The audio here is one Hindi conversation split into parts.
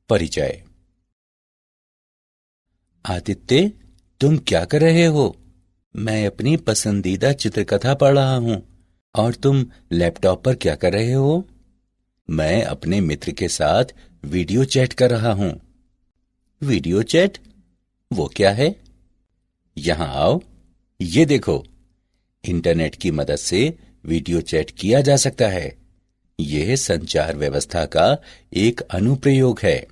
परिचय। आदित्य, तुम क्या कर रहे हो? मैं अपनी पसंदीदा चित्रकथा पढ़ रहा हूं। और तुम लैपटॉप पर क्या कर रहे हो? मैं अपने मित्र के साथ वीडियो चैट कर रहा हूं। Video chat? वो क्या है? यहां आओ, ये देखो। इंटरनेट की मदद से वीडियो चैट किया जा सकता है। यह संचार व्यवस्था का एक अनुप्रयोग है।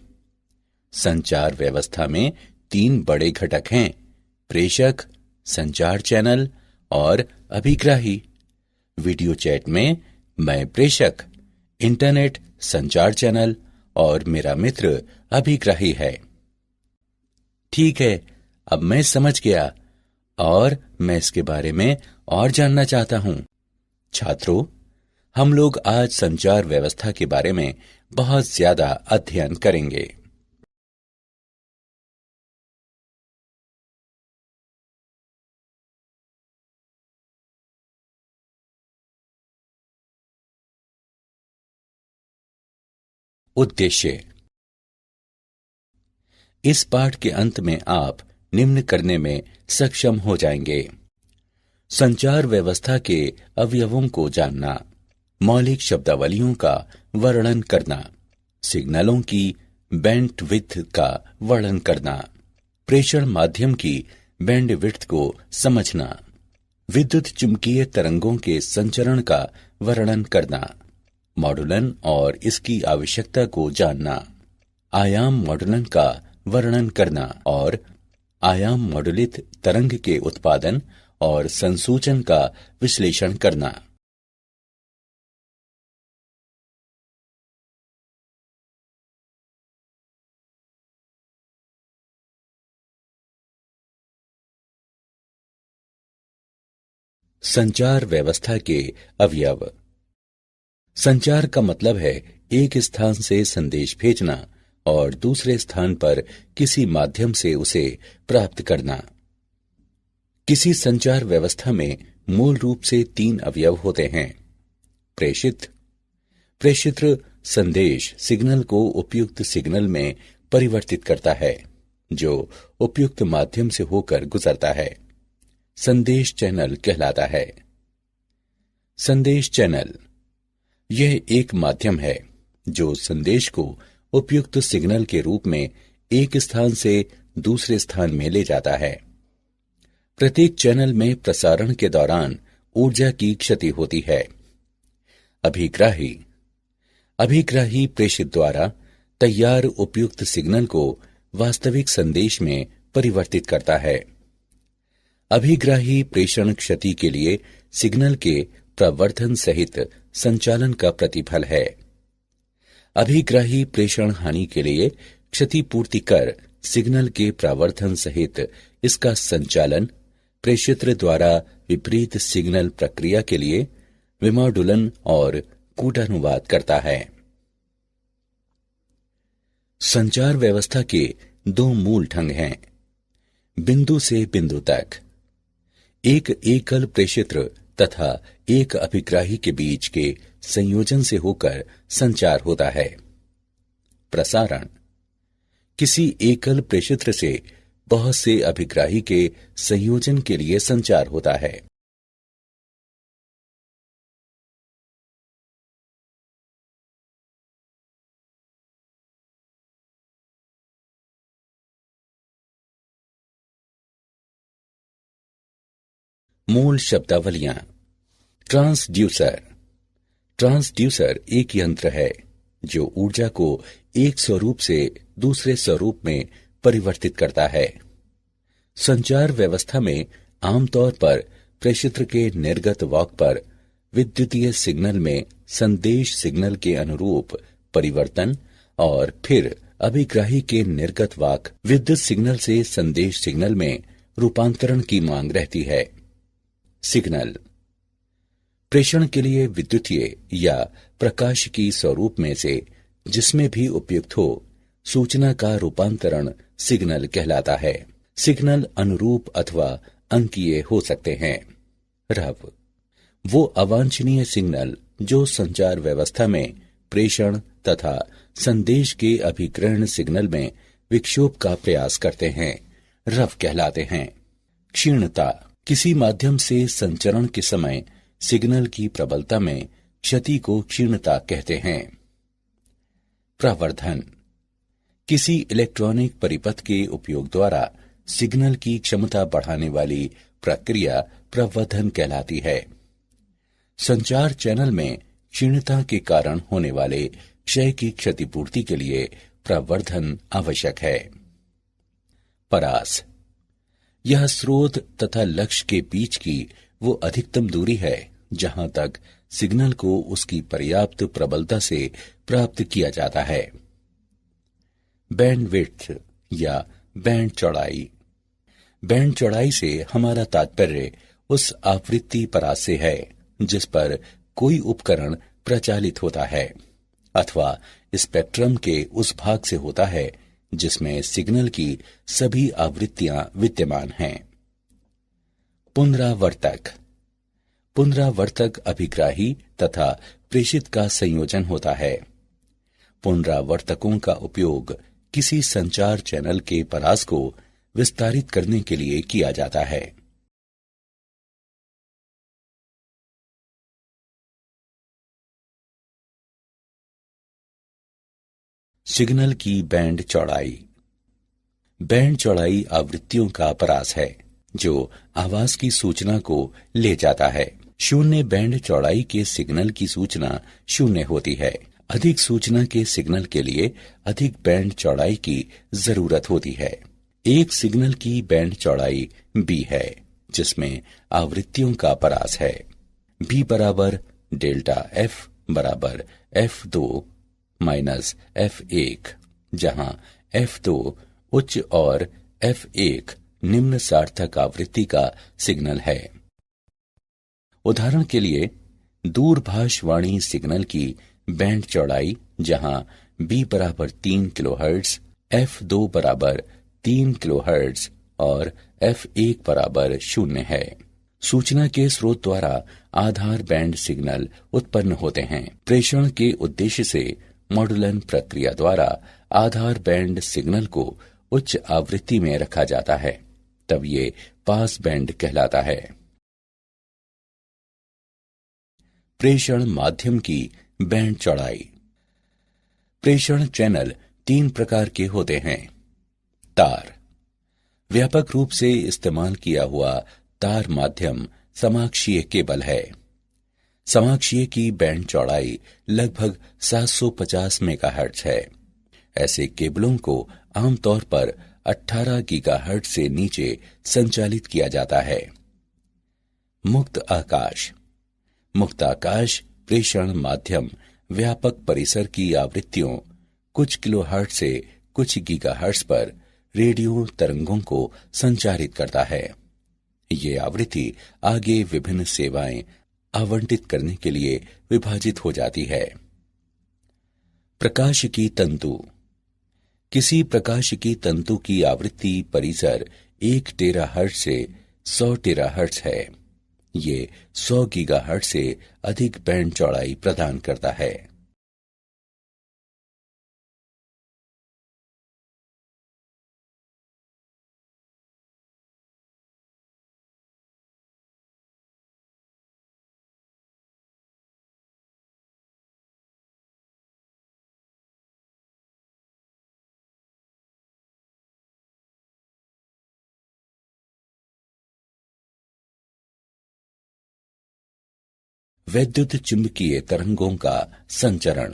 संचार व्यवस्था में 3 बड़े घटक हैं: प्रेषक, संचार चैनल और अभिग्राही। वीडियो चैट में मैं प्रेषक, इंटरनेट संचार चैनल और मेरा मित्र अभिग्राही है। ठीक है, अब मैं समझ गया और मैं इसके बारे में और जानना चाहता हूं। छात्रों, हम लोग आज संचार व्यवस्था के बारे में बहुत ज्यादा अध्ययन करेंगे। उद्देश्य। इस पाठ के अंत में आप निम्न करने में सक्षम हो जाएंगे: संचार व्यवस्था के अवयवों को जानना, मौलिक शब्दावलियों का वर्णन करना, सिग्नलों की बैंडविड्थ का वर्णन करना, प्रेषण माध्यम की बैंडविड्थ को समझना, विद्युत चुंबकीय तरंगों के संचरण का वर्णन करना, मॉडुलन और इसकी आवश्यकता को जानना, आयाम मॉडुलन का वर्णन करना और आयाम मॉडुलित तरंग के उत्पादन और संसूचन का विश्लेषण करना। संचार व्यवस्था के अवयव। संचार का मतलब है एक स्थान से संदेश भेजना और दूसरे स्थान पर किसी माध्यम से उसे प्राप्त करना। किसी संचार व्यवस्था में मूल रूप से 3 अवयव होते हैं: प्रेषित। प्रेषित्र संदेश सिग्नल को उपयुक्त सिग्नल में परिवर्तित करता है, जो उपयुक्त माध्यम से होकर गुजरता है। संदेश चैनल कहलाता है। संदेश चैनल यह एक माध्यम है जो संदेश को उपयुक्त सिग्नल के रूप में एक स्थान से दूसरे स्थान में ले जाता है। प्रत्येक चैनल में प्रसारण के दौरान ऊर्जा की क्षति होती है। अभिग्राही। अभिग्राही प्रेषित द्वारा तैयार उपयुक्त सिग्नल को वास्तविक संदेश में परिवर्तित करता है। अभिग्राही प्रेषण क्षति के लिए सिग्नल के प्रवर्धन सहित संचालन का प्रतिफल है। अभिग्राही प्रेषण हानि के लिए क्षतिपूर्ति कर सिग्नल के प्रवर्धन सहित इसका संचालन प्रेषित्र द्वारा विपरीत सिग्नल प्रक्रिया के लिए विमॉडुलन और कूटानुवाद करता है। संचार व्यवस्था के 2 मूल ढंग हैं: बिंदु से बिंदु तक। एक एकल प्रेषित्र तथा एक अभिग्राही के बीच के संयोजन से होकर संचार होता है। प्रसारण। किसी एकल प्रेषित्र से बहुत से अभिग्राही के संयोजन के लिए संचार होता है। मूल शब्दावलियां। ट्रांसड्यूसर। ट्रांसड्यूसर एक यंत्र है जो ऊर्जा को एक स्वरूप से दूसरे स्वरूप में परिवर्तित करता है। संचार व्यवस्था में आमतौर पर प्रेषित्र के निर्गत वाक पर विद्युतीय सिग्नल में संदेश सिग्नल के अनुरूप परिवर्तन और फिर अभिग्राही के निर्गत वाक विद्युत सिग्नल से संदेश सिग्नल में रूपांतरण की मांग रहती है। सिग्नल प्रेषण के लिए विद्युतीय या प्रकाश की स्वरूप में से जिसमें भी उपयुक्त हो सूचना का रूपांतरण सिग्नल कहलाता है। सिग्नल अनुरूप अथवा अंकीय हो सकते हैं। रव वो अवांछनीय सिग्नल जो संचार व्यवस्था में प्रेषण तथा संदेश के अभिग्रहण सिग्नल में विक्षोभ का प्रयास करते हैं, रव कहलाते हैं। क्षीणता, किसी माध्यम से संचरण के समय सिग्नल की प्रबलता में क्षति को क्षीणता कहते हैं। प्रवर्धन, किसी इलेक्ट्रॉनिक परिपथ के उपयोग द्वारा सिग्नल की क्षमता बढ़ाने वाली प्रक्रिया प्रवर्धन कहलाती है। संचार चैनल में क्षीणता के कारण होने वाले क्षय की क्षतिपूर्ति के लिए प्रवर्धन आवश्यक है। परास, यह स्रोत तथा लक्ष्य के बीच की वो अधिकतम दूरी है जहां तक सिग्नल को उसकी पर्याप्त प्रबलता से प्राप्त किया जाता है। बैंडविड्थ या बैंड चौड़ाई, बैंड चौड़ाई से हमारा तात्पर्य उस आवृत्ति परास से है जिस पर कोई उपकरण प्रचालित होता है अथवा स्पेक्ट्रम के उस भाग से होता है जिसमें सिग्नल की सभी आवृत्तियां विद्यमान हैं। पुनरावर्तक, पुनरावर्तक अभिग्राही तथा प्रेषित का संयोजन होता है। पुनरावर्तकों का उपयोग किसी संचार चैनल के परास को विस्तारित करने के लिए किया जाता है। सिग्नल की बैंड चौड़ाई, बैंड चौड़ाई आवृत्तियों का परास है जो आवाज की सूचना को ले जाता है। शून्य बैंड चौड़ाई के सिग्नल की सूचना शून्य होती है। अधिक सूचना के सिग्नल के लिए अधिक बैंड चौड़ाई की जरूरत होती है। एक सिग्नल की बैंड चौड़ाई b है जिसमें आवृत्तियों का परास है। b बराबर डेल्टा f बराबर f2 माइनस f1, जहां f2 उच्च और f1 निम्न सार्थक आवृत्ति का सिग्नल है। उदाहरण के लिए दूरभाषवाणी सिग्नल की बैंड चौड़ाई जहां b बराबर 3 किलोहर्ट्ज, f2 बराबर 3 किलोहर्ट्ज और f1 बराबर 0 है। सूचना के स्रोत द्वारा आधार बैंड सिग्नल उत्पन्न होते हैं। प्रेषण के उद्देश्य से मॉड्यूलन प्रक्रिया द्वारा आधार बैंड सिग्नल को उच्च आवृत्ति में रखा जाता है, तब ये पास बैंड कहलाता है। प्रेषण माध्यम की बैंड चौड़ाई, प्रेषण चैनल 3 प्रकार के होते हैं। तार, व्यापक रूप से इस्तेमाल किया हुआ तार माध्यम समाक्षीय केबल है। समाक्षीय की बैंड चौड़ाई लगभग 750 मेगाहर्ट्ज है। ऐसे केबलों को आमतौर पर 18 गीगाहर्ट्ज से नीचे संचालित किया जाता है। मुक्त आकाश, मुक्त आकाश प्रेषण माध्यम व्यापक परिसर की आवृत्तियों कुछ किलोहर्ट्ज से कुछ गीगाहर्ट्ज पर रेडियो तरंगों को संचारित करता है। ये आवृत्ति आगे विभिन्न सेवाएं आवंटित करने के लिए विभाजित हो जाती है। प्रकाशिकी तंतु, किसी प्रकाशिकी तंतु की आवृत्ति परिसर 1 टेराहर्ट्ज से 100 टेराहर्ट्ज है। ये 100 गीगाहर्ट्ज से अधिक बैंड चौड़ाई प्रदान करता है। वैद्युत चुंबकीय तरंगों का संचरण,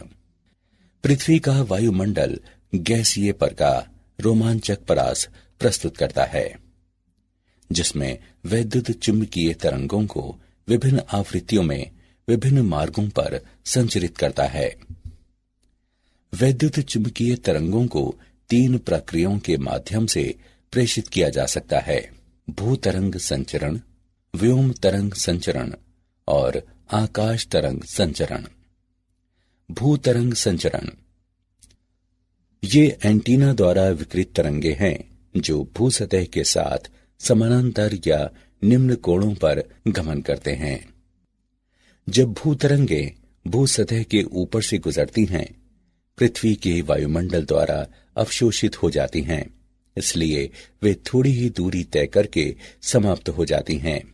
पृथ्वी का वायुमंडल गैसीय पर का रोमांचक परास प्रस्तुत करता है जिसमें वैद्युत चुंबकीय तरंगों को विभिन्न आवृत्तियों में विभिन्न मार्गों पर संचरित करता है। वैद्युत चुंबकीय तरंगों को 3 प्रक्रियाओं के माध्यम से प्रेषित किया जा सकता है: भूतरंग संचरण, व्योम तरंग संचरण और आकाश तरंग संचरण। भूतरंग संचरण, ये एंटीना द्वारा विकृत तरंगे हैं जो भूसतह के साथ समानांतर या निम्न कोणों पर गमन करते हैं। जब भूतरंगे भूसतह के ऊपर से गुजरती हैं पृथ्वी के वायुमंडल द्वारा अवशोषित हो जाती हैं, इसलिए वे थोड़ी ही दूरी तय करके समाप्त हो जाती हैं।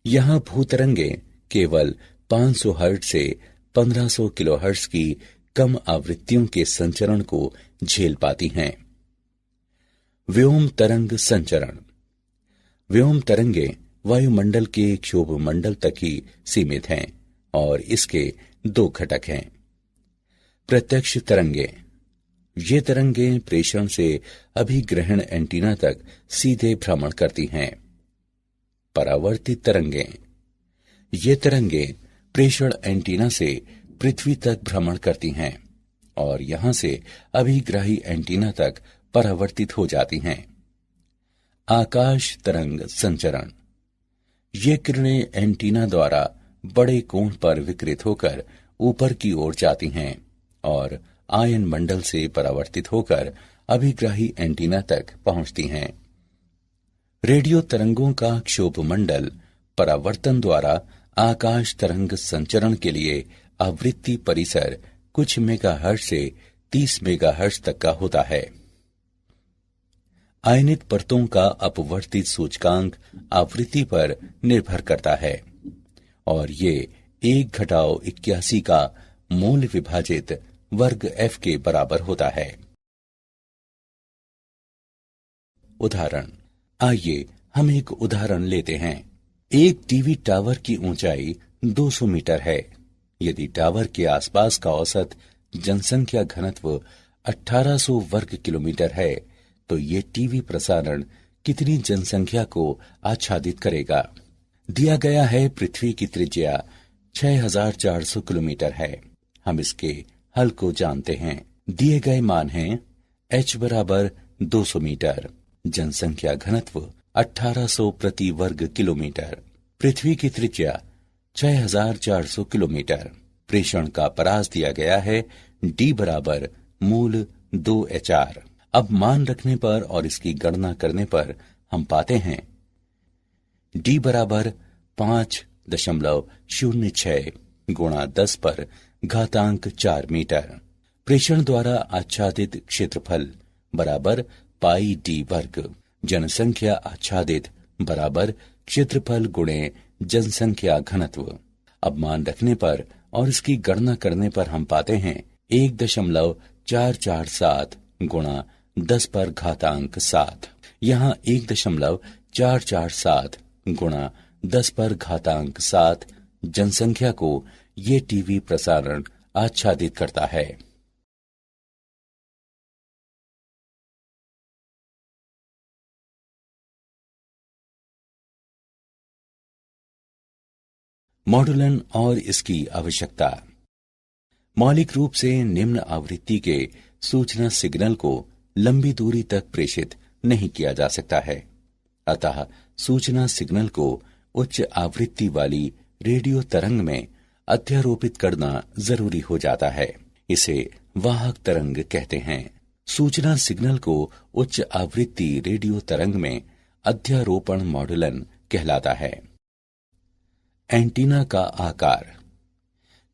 यहां भूतरंगे केवल 500 हर्ट्ज से 1500 किलोहर्ट्ज की कम आवृत्तियों के संचरण को झेल पाती हैं। व्योम तरंग संचरण। व्योम तरंगे वायुमंडल के क्षोभ मंडल तक ही सीमित हैं और इसके दो घटक हैं। प्रत्यक्ष तरंगे। ये तरंगे प्रेषण से अभिग्रहण एंटीना तक सीधे भ्रमण करती हैं। परावर्तित तरंगे। ये तरंगे प्रेषण एंटीना से पृथ्वी तक भ्रमण करती हैं और यहां से अभिग्राही एंटीना तक परावर्तित हो जाती हैं। आकाश तरंग संचरण। ये किरणें एंटीना द्वारा बड़े कोण पर विकिरित होकर ऊपर की ओर जाती हैं और आयन मंडल से परावर्तित होकर अभिग्राही एंटीना तक पहुंचती हैं। रेडियो तरंगों का क्षोभ मंडल परावर्तन द्वारा आकाश तरंग संचरण के लिए आवृत्ति परिसर कुछ मेगाहर्ट्ज से 30 मेगाहर्ट्ज तक का होता है। आयनित परतों का अपवर्तित सूचकांक आवृत्ति पर निर्भर करता है और ये 1-81 का मूल विभाजित वर्ग f के बराबर होता है। उदाहरण। आइए हम एक उदाहरण लेते हैं। एक टीवी टावर की ऊंचाई 200 मीटर है। यदि टावर के आसपास का औसत जनसंख्या घनत्व 1800 वर्ग किलोमीटर है, तो ये टीवी प्रसारण कितनी जनसंख्या को आच्छादित करेगा? दिया गया है पृथ्वी की त्रिज्या 6400 किलोमीटर है। हम इसके हल को जानते हैं। दिए गए मान हैं h बराबर 200 मीटर, जनसंख्या घनत्व 1800 प्रति वर्ग किलोमीटर, पृथ्वी की त्रिज्या 6400 किलोमीटर। प्रेषण का परास दिया गया है d बराबर मूल 2HR। अब मान रखने पर और इसकी गणना करने पर हम पाते हैं d बराबर 5.06 गुणा 10 पर घातांक 4 मीटर। प्रेषण द्वारा आच्छादित क्षेत्रफल बराबर पाई d वर्ग। जनसंख्या आच्छादित बराबर क्षेत्रफल गुणे जनसंख्या घनत्व। अब मान रखने पर और इसकी गणना करने पर हम पाते हैं 1.447 गुणा 10 पर घातांक 7। यहाँ 1.447 गुणा 10 पर घातांक 7 जनसंख्या को ये टीवी प्रसारण आच्छादित करता है। मॉड्यूलन और इसकी आवश्यकता। मौलिक रूप से निम्न आवृत्ति के सूचना सिग्नल को लंबी दूरी तक प्रेषित नहीं किया जा सकता है। अतः सूचना सिग्नल को उच्च आवृत्ति वाली रेडियो तरंग में अध्यारोपित करना जरूरी हो जाता है। इसे वाहक तरंग कहते हैं। सूचना सिग्नल को उच्च आवृत्ति रेडियो तरंग में अध्यारोपण मॉड्यूलन कहलाता है। एंटीना का आकार।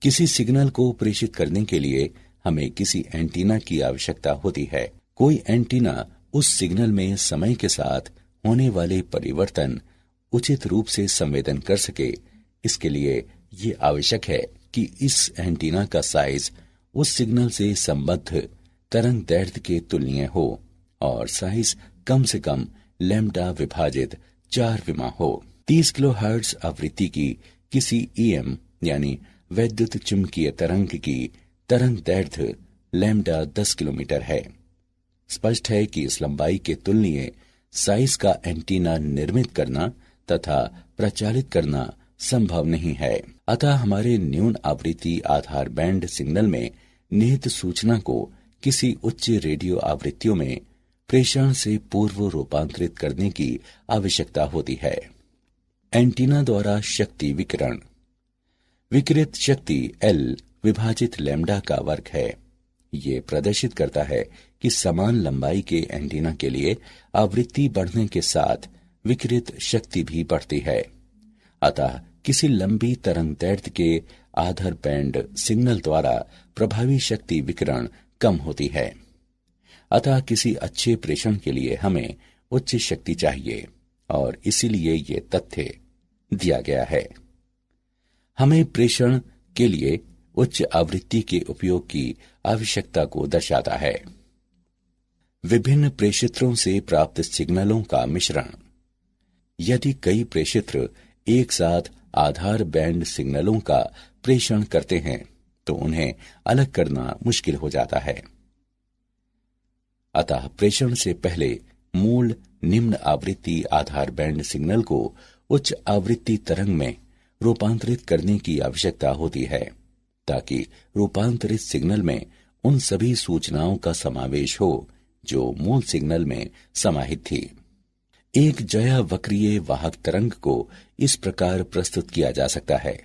किसी सिग्नल को प्रेषित करने के लिए हमें किसी एंटीना की आवश्यकता होती है। कोई एंटीना उस सिग्नल में समय के साथ होने वाले परिवर्तन उचित रूप से संवेदन कर सके। इसके लिए ये आवश्यक है कि इस एंटीना का साइज उस सिग्नल से संबद्ध तरंग दैर्ध्य के तुलनीय हो और साइज कम से कम लैम्ब्डा विभाजित 4 विमा हो। 30 किलोहर्ट्ज आवृत्ति की किसी ईएम यानी वैद्युत चुंबकीय तरंग की तरंग दैर्ध्य लैम्ब्डा 10 किलोमीटर है। स्पष्ट है कि इस लंबाई के तुलनीय साइज का एंटीना निर्मित करना तथा प्रचालित करना संभव नहीं है। अतः हमारे न्यून आवृत्ति आधार बैंड सिग्नल में निहित सूचना को किसी उच्च रेडियो आवृत्तियों में प्रेषण से पूर्व रूपांतरित करने की आवश्यकता होती है। एंटीना द्वारा शक्ति विकिरण। विकिरित शक्ति L विभाजित लैम्ब्डा का वर्ग है। ये प्रदर्शित करता है कि समान लंबाई के एंटीना के लिए आवृत्ति बढ़ने के साथ विकिरित शक्ति भी बढ़ती है। अतः किसी लंबी तरंग दैर्ध्य के आधार बैंड सिग्नल द्वारा प्रभावी शक्ति विकिरण कम होती है। अतः किसी अच्छे प्रेषण के लिए हमें उच्च शक्ति चाहिए और इसीलिए ये तथ्य दिया गया है। हमें प्रेषण के लिए उच्च आवृत्ति के उपयोग की आवश्यकता को दर्शाता है। विभिन्न प्रेषित्रों से प्राप्त सिग्नलों का मिश्रण। यदि कई प्रेषित्र एक साथ आधार बैंड सिग्नलों का प्रेषण करते हैं तो उन्हें अलग करना मुश्किल हो जाता है। अतः प्रेषण से पहले मूल निम्न आवृत्ति आधार बैंड सिग्नल को उच्च आवृत्ति तरंग में रूपांतरित करने की आवश्यकता होती है, ताकि रूपांतरित सिग्नल में उन सभी सूचनाओं का समावेश हो जो मूल सिग्नल में समाहित थी। एक ज्या वक्रीय वाहक तरंग को इस प्रकार प्रस्तुत किया जा सकता है।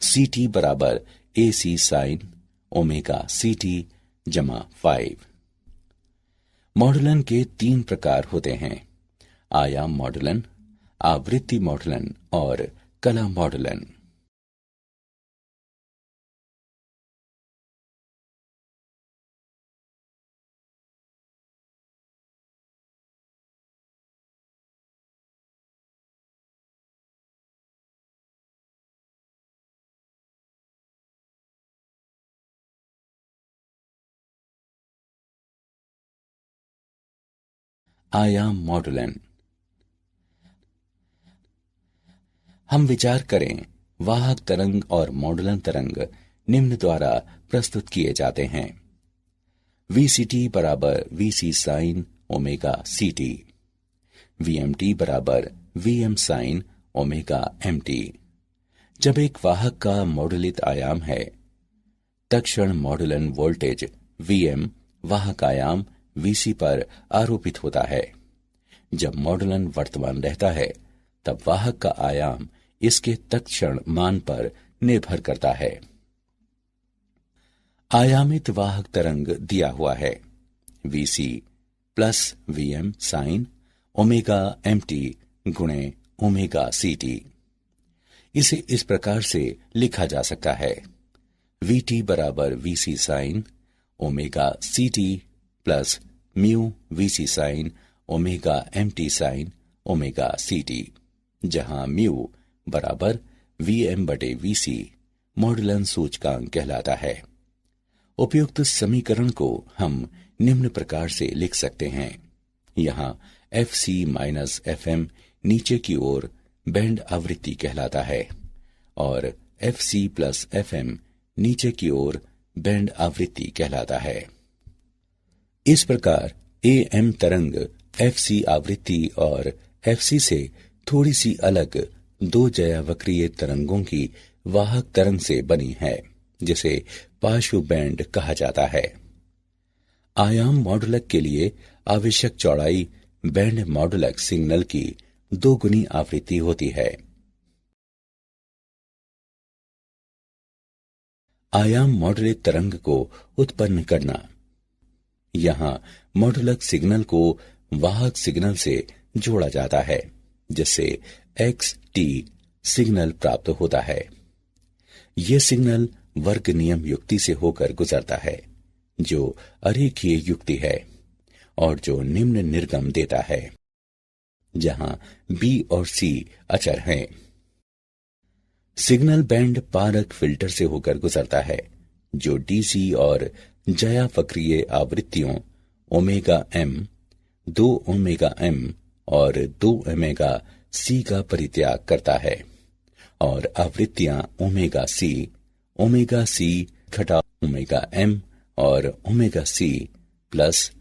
ct बराबर AC साइन ओमेगा CT जमा 5। मॉडुलन के 3 प्रकार होते हैं: आयाम मॉडुलन, आवृत्ति मॉडुलन और कला मॉडुलन। आयाम मॉडुलन। हम विचार करें, वाहक तरंग और मॉडुलन तरंग निम्न द्वारा प्रस्तुत किए जाते हैं: VCT बराबर VC sine omega CT, VMT बराबर VM साइन ओमेगा MT। जब एक वाहक का मॉडुलित आयाम है, तत्क्षण मॉडुलन वोल्टेज VM वाहक आयाम VC पर आरोपित होता है। जब मॉडुलन वर्तमान रहता है, तब वाहक का आयाम इसके तत्क्षण मान पर निर्भर करता है। आयामित वाहक तरंग दिया हुआ है: VC plus VM sine omega MT गुणे ओमेगा CT। इसे इस प्रकार से लिखा जा सकता है: VT बराबर VC sine omega CT plus mu VC sine omega MT sine omega CT, जहां म्यू बराबर VM बटे VC मॉडुलन सूचकांक कहलाता है। उपयुक्त समीकरण को हम निम्न प्रकार से लिख सकते हैं: यहाँ FC माइनस FM नीचे की ओर बैंड आवृत्ति कहलाता है और FC प्लस FM नीचे की ओर बैंड आवृत्ति कहलाता है। इस प्रकार AM तरंग FC आवृत्ति और FC से थोड़ी सी अलग 2 ज्या वक्रीय तरंगों की वाहक तरंग से बनी है, जिसे पार्श्व बैंड कहा जाता है। आयाम मॉडुलक के लिए आवश्यक चौड़ाई बैंड मॉडुलक सिग्नल की 2 गुनी आवृत्ति होती है। आयाम मॉडुलित तरंग को उत्पन्न करना। यहाँ मॉडुलक सिग्नल को वाहक सिग्नल से जोड़ा जाता है, जिससे XT सिग्नल प्राप्त होता है। यह सिग्नल वर्ग नियम युक्ति से होकर गुजरता है, जो अरेखीय युक्ति है और जो निम्न निर्गम देता है, जहां B और C अचर हैं। सिग्नल बैंड पारक फिल्टर से होकर गुजरता है, जो DC और ज्या वक्रीय आवृत्तियों ओमेगा M, 2 ओमेगा M और 2 ओमेगा C का परित्याग करता है और आवृत्तियां ओमेगा C घटा ओमेगा M और omega C plus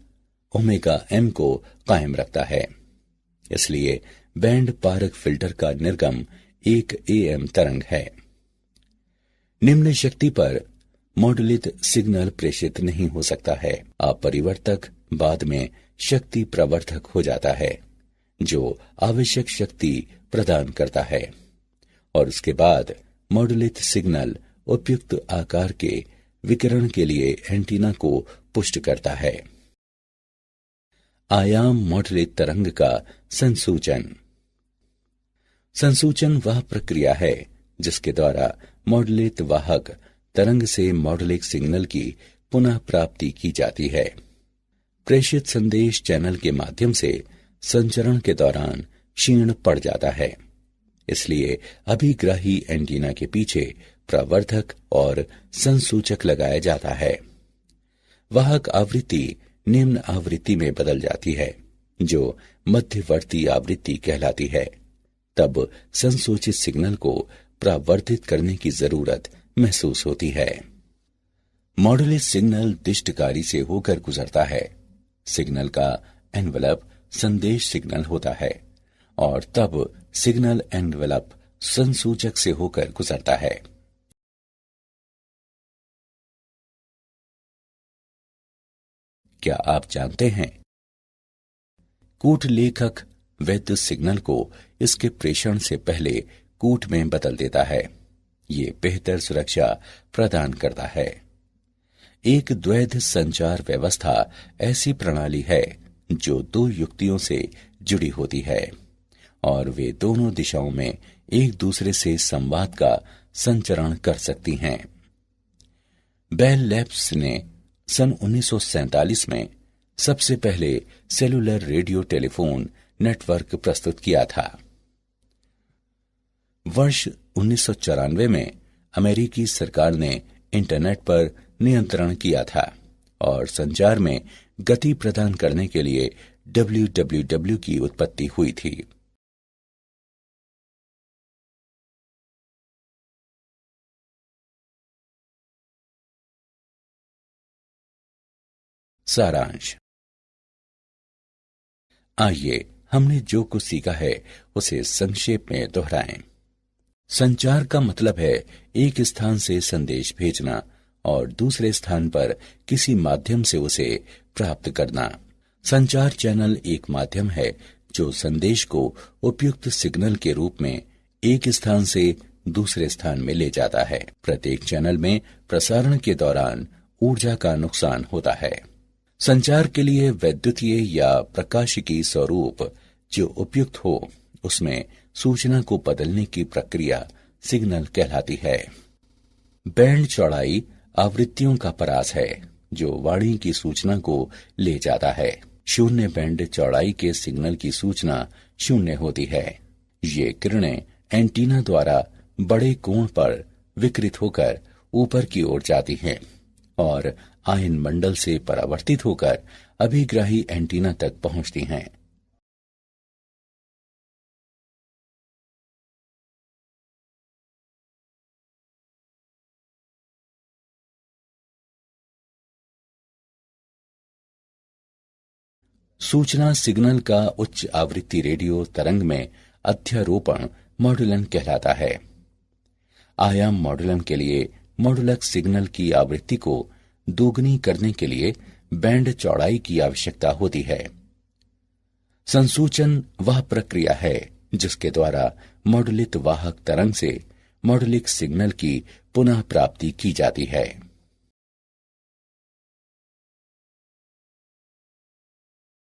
omega M को कायम रखता है। इसलिए बैंड पारक फिल्टर का निर्गम एक AM तरंग है। निम्न शक्ति पर मॉडुलित सिग्नल प्रेषित नहीं हो सकता है। अपरिवर्तक बाद में शक्ति प्रवर्धक हो जाता है, जो आवश्यक शक्ति प्रदान करता है, और उसके बाद मॉडुलित सिग्नल उपयुक्त आकार के विकिरण के लिए एंटीना को पुष्ट करता है। आयाम मॉडुलित तरंग का संसूचन। संसूचन वह प्रक्रिया है जिसके द्वारा मॉड्यूलेट वाहक तरंग से मॉड्यूलिक सिग्नल की पुनः प्राप्ति की जाती है। प्रेषित संदेश चैनल के माध्यम से संचरण के दौरान क्षीण पड़ जाता है, इसलिए अभिग्राही एंटीना के पीछे प्रवर्धक और संसूचक लगाया जाता है। वाहक आवृत्ति निम्न आवृत्ति में बदल जाती है जो मध्यवर्ती आवृत्ति कहलाती है। तब संसूचित सिग्नल को प्रावर्धित करने की जरूरत महसूस होती है। मॉड्यूलेट सिग्नल दिष्टकारी से होकर गुजरता है। सिग्नल का एनवेलप संदेश सिग्नल होता है और तब सिग्नल एनवेलप संसूचक से होकर गुजरता है। क्या आप जानते हैं, कूटलेखक विद्युत सिग्नल को इसके प्रेषण से पहले कूट में बदल देता है। ये बेहतर सुरक्षा प्रदान करता है। एक द्वैध संचार व्यवस्था ऐसी प्रणाली है जो दो युक्तियों से जुड़ी होती है और वे दोनों दिशाओं में एक दूसरे से संवाद का संचरण कर सकती हैं। बेल लैब्स ने सन 1947 में सबसे पहले सेलुलर रेडियो टेलीफोन नेटवर्क प्रस्तुत किया था। वर्ष 1994 में अमेरिकी सरकार ने इंटरनेट पर नियंत्रण किया था और संचार में गति प्रदान करने के लिए WWW की उत्पत्ति हुई थी। सारांश। आइए हमने जो कुछ सीखा है उसे संक्षेप में दोहराएं। संचार का मतलब है एक स्थान से संदेश भेजना और दूसरे स्थान पर किसी माध्यम से उसे प्राप्त करना। संचार चैनल एक माध्यम है जो संदेश को उपयुक्त सिग्नल के रूप में एक स्थान से दूसरे स्थान में ले जाता है। प्रत्येक चैनल में प्रसारण के दौरान ऊर्जा का नुकसान होता है। संचार के लिए वैद्युतीय या प्रकाशिकी स्वरूप जो उपयुक्त हो, उसमें सूचना को बदलने की प्रक्रिया सिग्नल कहलाती है। बैंड चौड़ाई आवृत्तियों का परास है जो वाणी की सूचना को ले जाता है। शून्य बैंड चौड़ाई के सिग्नल की सूचना शून्य होती है। ये किरणें एंटीना द्वारा बड़े कोण पर विकृत होकर ऊपर की ओर जाती हैं और आयन मंडल से परावर्तित होकर अभिग्राही एंटीना तक पहुंचती हैं। सूचना सिग्नल का उच्च आवृत्ति रेडियो तरंग में अध्यारोपण मॉड्यूलन कहलाता है। आयाम मॉड्यूलन के लिए मॉड्यूलक सिग्नल की आवृत्ति को दोगुनी करने के लिए बैंड चौड़ाई की आवश्यकता होती है। संसूचन वह प्रक्रिया है जिसके द्वारा मॉड्यूलित वाहक तरंग से मॉड्यूलिक सिग्नल की पुनः प्राप्ति की जाती है।